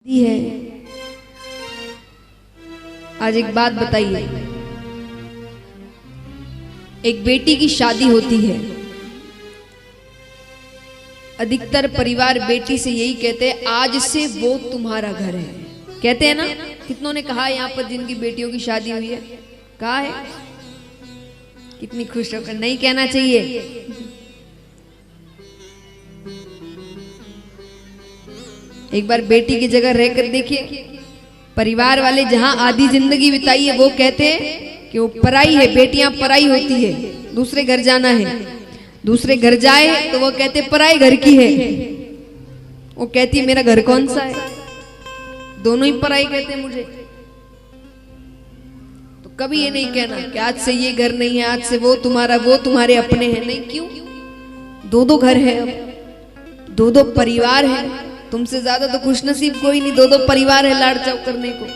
है। आज एक बात बताइए, एक बेटी की शादी होती है, अधिकतर परिवार बेटी से यही कहते हैं आज से वो तुम्हारा घर है। कहते हैं ना? कितनों ने कहा यहाँ पर जिनकी बेटियों की शादी हुई है? कहा है? कितनी खुश होकर नहीं कहना चाहिए। एक बार बेटी की जगह रहकर देखिए, परिवार वाले जहां आधी जिंदगी बिताई है वो कहते हैं कि वो पराई है, बेटियां पराई होती है, दूसरे घर जाना है। दूसरे घर जाए तो वो कहते पराई घर की है, वो कहती है मेरा घर कौन सा है, दोनों ही पराई कहते हैं मुझे। तो कभी ये नहीं कहना कि आज से ये घर नहीं है, आज से वो तुम्हारा, वो तुम्हारे अपने हैं। नहीं, क्यों? दो दो घर है, अब दो दो परिवार है। तुमसे ज्यादा तो खुशनसीब कोई नहीं, दो दो परिवार है लाड़ चाव करने को।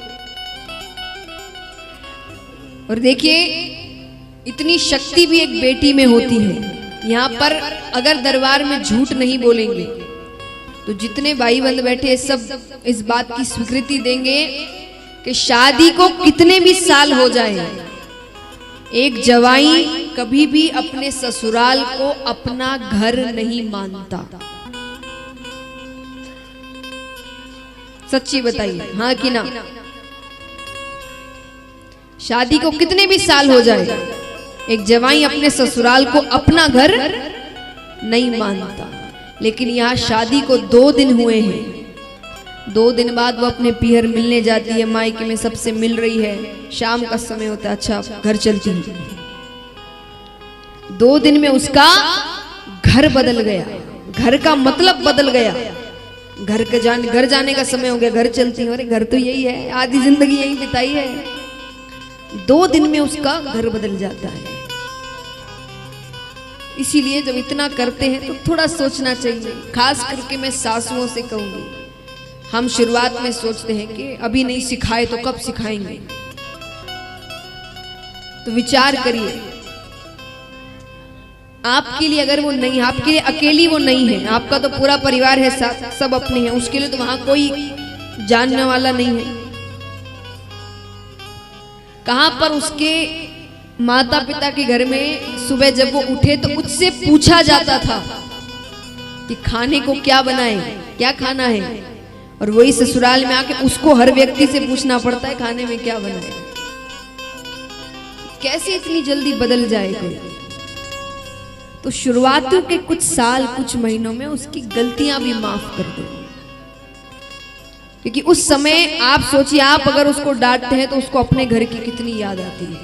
और देखिए, इतनी शक्ति भी एक बेटी में होती है। यहाँ पर अगर दरबार में झूठ नहीं बोलेंगे तो जितने भाई बंद बैठे सब इस बात की स्वीकृति देंगे कि शादी को कितने भी साल हो जाए, एक जवाई कभी भी अपने ससुराल को अपना घर नहीं मानता। सच्ची बताइए, हाँ कि ना? शादी को कितने भी साल हो जाए, एक जवाई अपने ससुराल को अपना घर नहीं मानता। लेकिन यहाँ शादी को 2 दिन हुए हैं, 2 दिन बाद वो अपने पीहर मिलने जाती है, मायके में सबसे मिल रही है, शाम का समय होता है, अच्छा घर चलती है। 2 दिन में उसका घर बदल गया, घर का मतलब बदल गया। घर जाने का समय हो गया, घर चलती है। अरे घर तो यही है, आधी जिंदगी यही बिताई है। 2 दिन में उसका घर बदल जाता है। इसीलिए जब इतना करते हैं तो थोड़ा सोचना चाहिए। खास करके मैं सासुओं से कहूंगी, हम शुरुआत में सोचते हैं कि अभी नहीं सिखाए तो कब सिखाएंगे। तो विचार करिए, आपके लिए अगर वो नहीं, आपके लिए अकेली वो नहीं है, आपका तो पूरा परिवार है, सब अपने हैं, उसके लिए तो वहां कोई जानने वाला नहीं है। कहां पर उसके माता पिता के घर में सुबह जब वो उठे तो उससे पूछा जाता था कि खाने को क्या बनाए, क्या खाना है। और वही ससुराल में आके उसको हर व्यक्ति से पूछना पड़ता है खाने में क्या बनाए। कैसे इतनी जल्दी बदल जाएगा? तो शुरुआती के कुछ साल, कुछ महीनों में उसकी गलतियां भी माफ कर दो, क्योंकि उस समय आप सोचिए, आप अगर उसको डांटते हैं तो उसको अपने घर की कितनी याद आती है।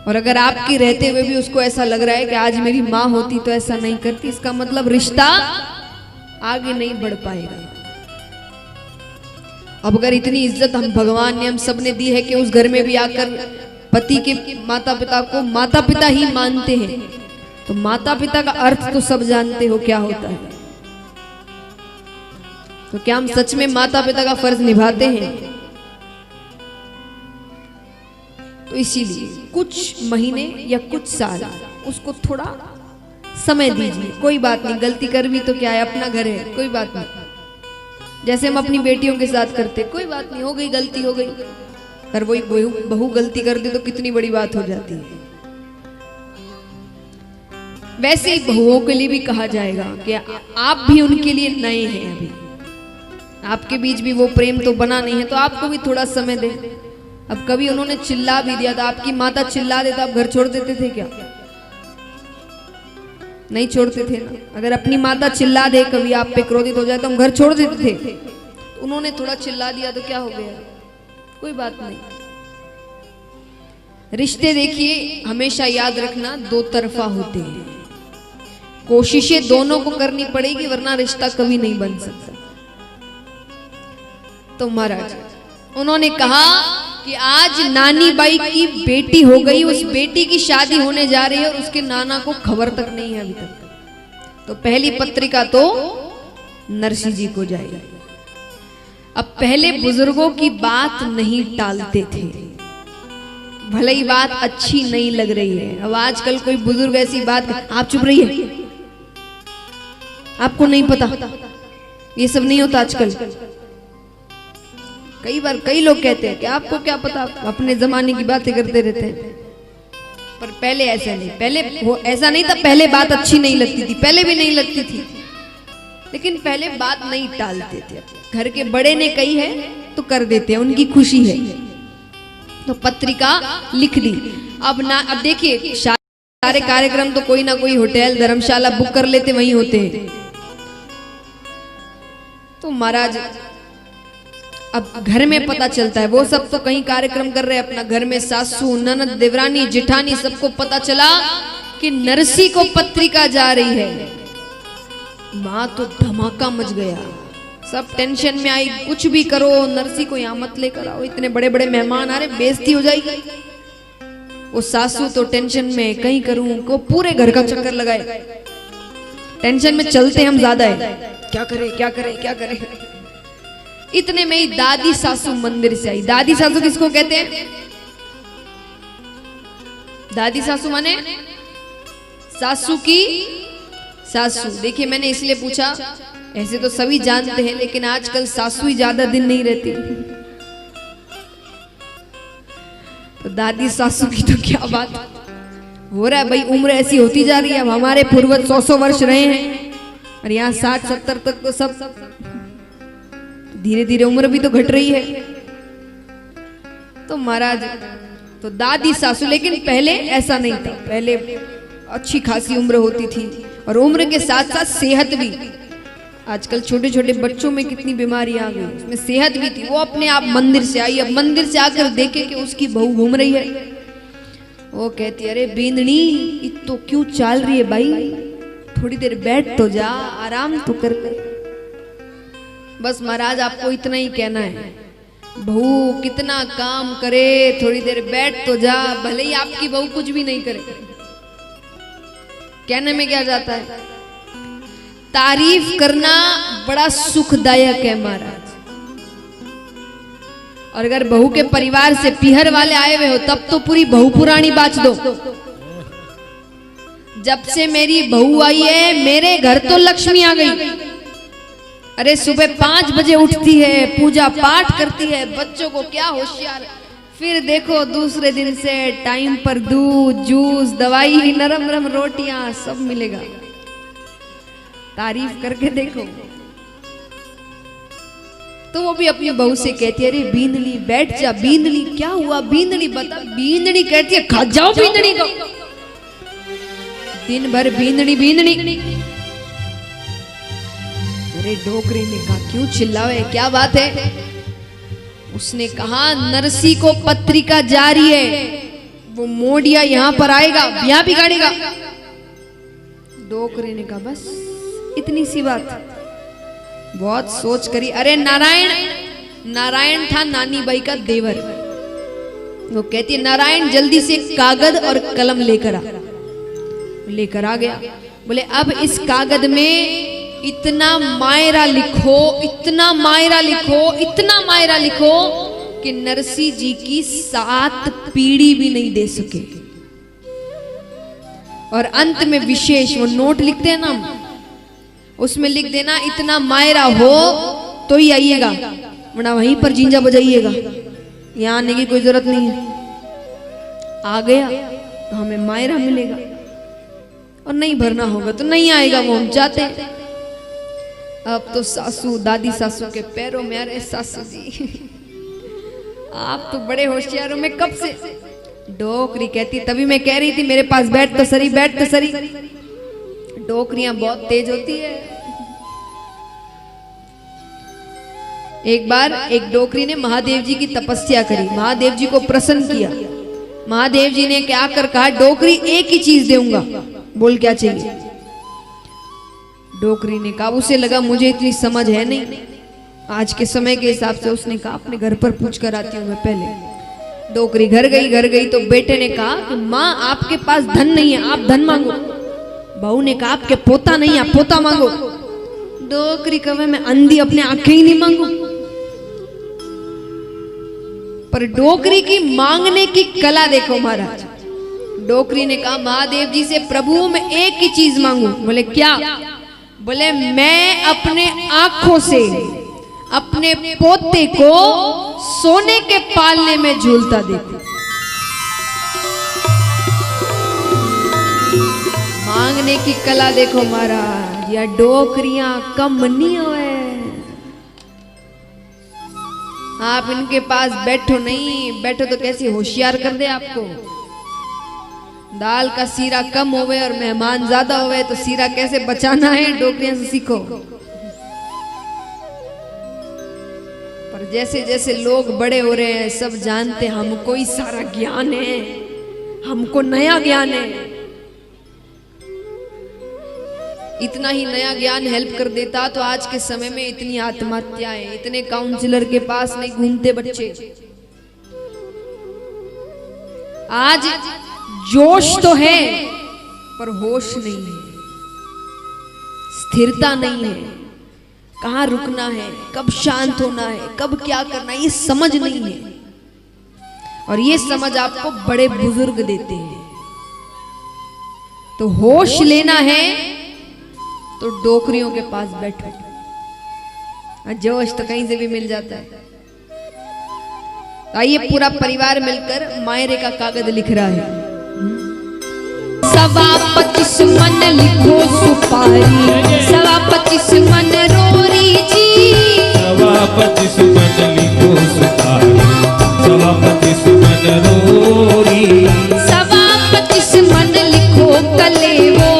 और अगर आपके रहते हुए भी उसको ऐसा लग रहा है कि आज मेरी माँ होती तो ऐसा नहीं करती, इसका मतलब रिश्ता आगे नहीं बढ़ पाएगा। अब अगर इतनी इज्जत हम भगवान ने, हम सब ने दी है कि उस घर में भी आकर पति के माता पिता को माता पिता ही मानते हैं, तो माता पिता का अर्थ तो सब जानते हो क्या होता है। तो क्या हम सच में माता पिता का फर्ज निभाते हैं? तो इसीलिए कुछ महीने या कुछ साल उसको थोड़ा समय दीजिए। कोई बात नहीं, गलती कर भी तो क्या है, अपना घर है, कोई बात नहीं। जैसे हम अपनी बेटियों के साथ करते, कोई बात नहीं, हो गई गलती हो गई। अगर वही बहू गलती कर दे तो कितनी बड़ी बात हो जाती है। वैसे ही बहुओं के लिए भी कहा जाएगा कि आप भी उनके लिए नए हैं, अभी आपके बीच भी वो प्रेम तो बना नहीं है, तो आपको भी थोड़ा समय दें। अब कभी उन्होंने चिल्ला भी दिया था, आपकी माता चिल्ला देता, आप घर छोड़ देते थे क्या? नहीं छोड़ते थे ना। अगर अपनी माता चिल्ला दे, कभी आप पे क्रोधित हो जाए तो हम घर छोड़ देते थे। तो उन्होंने थोड़ा चिल्ला दिया तो क्या हो गया? कोई बात नहीं। रिश्ते देखिए, हमेशा याद रखना, 2 तरफा होते हैं। कोशिशें दोनों को करनी पड़ेगी, वरना रिश्ता कभी नहीं बन सकता। तो महाराज उन्होंने कहा कि आज नानी बाई की बेटी हो गई, उस बेटी की शादी होने जा रही है और उसके नाना को खबर तक नहीं है अभी तक। तो पहली पत्रिका तो नरसिंह जी को जाएगी। अब पहले बुजुर्गों की बात नहीं टालते थे, भले ही बात अच्छी नहीं लग रही है। अब आजकल कोई बुजुर्ग ऐसी बात, आप चुप रहिए, आपको नहीं पता, ये सब नहीं होता आजकल। कई बार कई लोग कहते हैं कि आपको क्या पता, अपने जमाने की बातें करते रहते हैं। पर पहले ऐसा नहीं, पहले वो ऐसा नहीं था, पहले बात अच्छी नहीं लगती थी, पहले भी नहीं लगती थी, लेकिन पहले बात नहीं टालते थे। घर के बड़े ने कही है तो कर देते हैं, उनकी खुशी है। तो पत्रिका लिख दी। अब देखिए सारे कार्यक्रम तो कोई ना कोई होटल धर्मशाला बुक कर लेते, वहीं होते हैं। तो महाराज अब घर में पता चलता है, वो सब तो कहीं कार्यक्रम कर रहे हैं अपना घर में, सासू ननद देवरानी जेठानी सबको पता चला कि नरसी को पत्रिका जा रही है। माँ तो धमाका मच गया, सब टेंशन में आई, कुछ भी करो नरसी को यहाँ मत लेकर आओ, इतने बड़े बड़े मेहमान आ रहे, बेइज्जती हो जाएगी। वो सासू तो टेंशन में, कहीं करूं को पूरे घर का चक्कर लगाए, टेंशन में चलते हम ज्यादा है, क्या करें क्या करें क्या करें। इतने में ही दादी सासू मंदिर से आई। दादी सासू किसको कहते हैं? दादी सासू माने सासू की सासू। देखिए मैंने इसलिए पूछा, ऐसे तो सभी जानते हैं, लेकिन आजकल सासू ही ज्यादा दिन नहीं रहती। तो दादी सासू की तो क्या बात हो रहा है भाई, उम्र ऐसी होती जा रही है। अब हमारे पूर्वज 100 वर्ष रहे हैं और यहाँ 60-70 तक तो सब धीरे धीरे उम्र भी तो घट रही है। तो महाराज तो दादी सासू, लेकिन पहले ऐसा नहीं था, पहले अच्छी खासी उम्र होती थी और उम्र के साथ साथ सेहत भी। आजकल छोटे छोटे बच्चों में कितनी बीमारी आ गई, उसमें सेहत भी थी। वो अपने आप मंदिर से आई, अब मंदिर से आकर देखे कि उसकी बहू घूम रही है। वो कहती अरे बींदनी तो क्यों चाल रही है भाई, थोड़ी देर बैठ तो जा, आराम तो कर। बस महाराज आपको इतना ही कहना है, बहू कितना काम करे, थोड़ी देर बैठ तो जा, भले ही आपकी बहू कुछ भी नहीं करे। कहने में क्या जाता है, तारीफ करना बड़ा सुखदायक है महाराज। और अगर बहू के परिवार से पीहर वाले आए हुए हो तब तो पूरी बहू पुरानी बात दो। जब से मेरी बहू आई है मेरे घर तो लक्ष्मी आ गई। अरे सुबह 5 बजे उठती है, पूजा पाठ करती है, बच्चों को क्या होशियार, फिर देखो दूसरे दिन से टाइम पर दूध जूस दवाई नरम नरम रोटियां सब मिलेगा। तारीफ करके देखो। तो वो भी अपनी बहू से कहती है अरे बींदनी बैठ जा, बींदनी क्या हुआ, बींदनी बता। बींदनी कहती है खा जाओ बींदनी को, दिन भर बींदनी बींदनी। अरे डोकरी ने कहा क्यों चिल्लावे, क्या बात है? उसने कहा नरसी को पत्रिका जारी है, वो मोडिया यहाँ पर आएगा, ब्याह बिगाड़ेगा। डोकरी ने कहा बस इतनी सी बात, बहुत सोच करी। अरे नारायण था नानी बाई का देवर। वो कहती है नारायण जल्दी से कागज और कलम लेकर आ गया। बोले अब इस कागज में इतना मायरा लिखो, इतना मायरा लिखो, इतना मायरा लिखो कि नरसी जी की 7 पीढ़ी भी नहीं दे सके। और अंत में विशेष वो नोट लिखते हैं ना, उसमें लिख देना इतना मायरा हो तो ही आइएगा, वरना वहीं पर जींजा बजाइएगा, यहाँ आने की कोई जरूरत नहीं है। आ गया तो हमें मायरा मिलेगा, और नहीं भरना होगा तो नहीं आएगा, वो हम चाहते हैं। अब तो सासू दादी सासू के पैरों में, अरे सासू जी आप तो बड़े होशियार हो, मैं कब से। डोकरी कहती तभी मैं कह रही थी मेरे पास बैठ तो सरी, बैठ तो सरी। डोकरियां बहुत तेज होती है। एक बार एक डोकरी ने महादेव जी की तपस्या करी, महादेव जी को प्रसन्न किया। महादेव जी ने क्या कर कहा डोकरी एक ही चीज दूंगा, बोल क्या चाहिए। डोकरी ने कहा, उसे लगा मुझे इतनी समझ है नहीं आज के समय के हिसाब से, उसने कहा अपने घर पर पूछ कर आती हूँ मैं पहले। डोकरी घर गई तो बेटे ने कहा कि माँ आपके पास धन नहीं है, आप धन मांगो। बहू ने कहा आपके पोता नहीं है, पोता मांगो। डोकरी कहे मैं अंधी अपने आंखें ही नहीं मांगू। पर डोकरी की मांगने की कला देखो महाराज। डोकरी ने कहा महादेव जी से प्रभु मैं एक ही चीज मांगू। बोले क्या? बोले मैं अपने आंखों से अपने पोते को सोने के पालने में झूलता देती। मांगने की कला देखो महाराज, या डोकरियां कम नहीं होए। आप इनके पास बैठो नहीं, बैठो तो कैसे होशियार कर दे आपको। दाल का सीरा कम होवे और मेहमान ज्यादा होवे तो सीरा कैसे बचाना है, डोकरियां से सीखो। पर जैसे जैसे लोग बड़े हो रहे हैं, सब जानते हमको ही सारा ज्ञान है, हमको नया ज्ञान है। इतना ही नया ज्ञान हेल्प कर देता तो आज के समय में इतनी आत्महत्याएं, इतने काउंसलर के पास नहीं घूमते बच्चे। आज जोश तो है पर होश नहीं है, स्थिरता नहीं है, कहां रुकना है, कब शांत होना है, कब क्या करना है, ये समझ नहीं है। और ये समझ आपको बड़े बुजुर्ग देते हैं। तो होश लेना है तो डोकरियों के पास बैठो, जोश तो कहीं से भी मिल जाता है। आइए पूरा परिवार मिलकर मायरे का कागज लिख रहा है। 25 मन लिखो सुपारी, 25 मन रोरी जी। 25 मन लिखो सुपारी, 25 मन रोरी। 25 मन लिखो कलेवो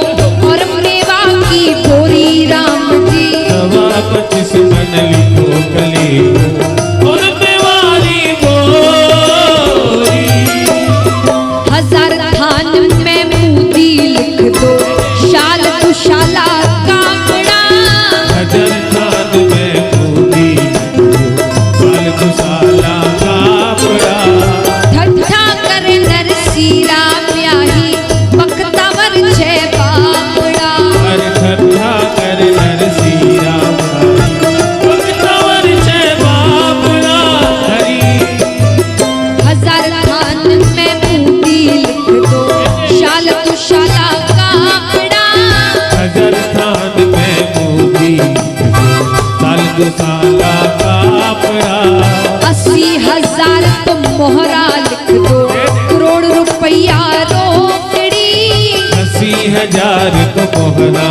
और मेवा की बोरी राम जी। 25 मन लिखो कलेवो और मेवारी बोरी। 1000 थान में मोती लिख दो, शाल दुशाला काकड़ा। 1000 थान में मोती लिख दो, शाल दुशाला काकड़ा। ठट्ठा करे नरसीरा ब्याही, बख्तावर छे बापड़ा। ठट्ठा करे नरसीरा ब्याही, बख्तावर छे बापड़ा। हरी 1000 थान में मोती लिख दो, शाल दुशाला काकड़ा। 1000 थान में मोती लिख दो, शाल दुशाला काकड़ा। 80,000 तो मोहरा लिख दो, करोड़ रुपया रोकड़ी। 80,000 तो मोहरा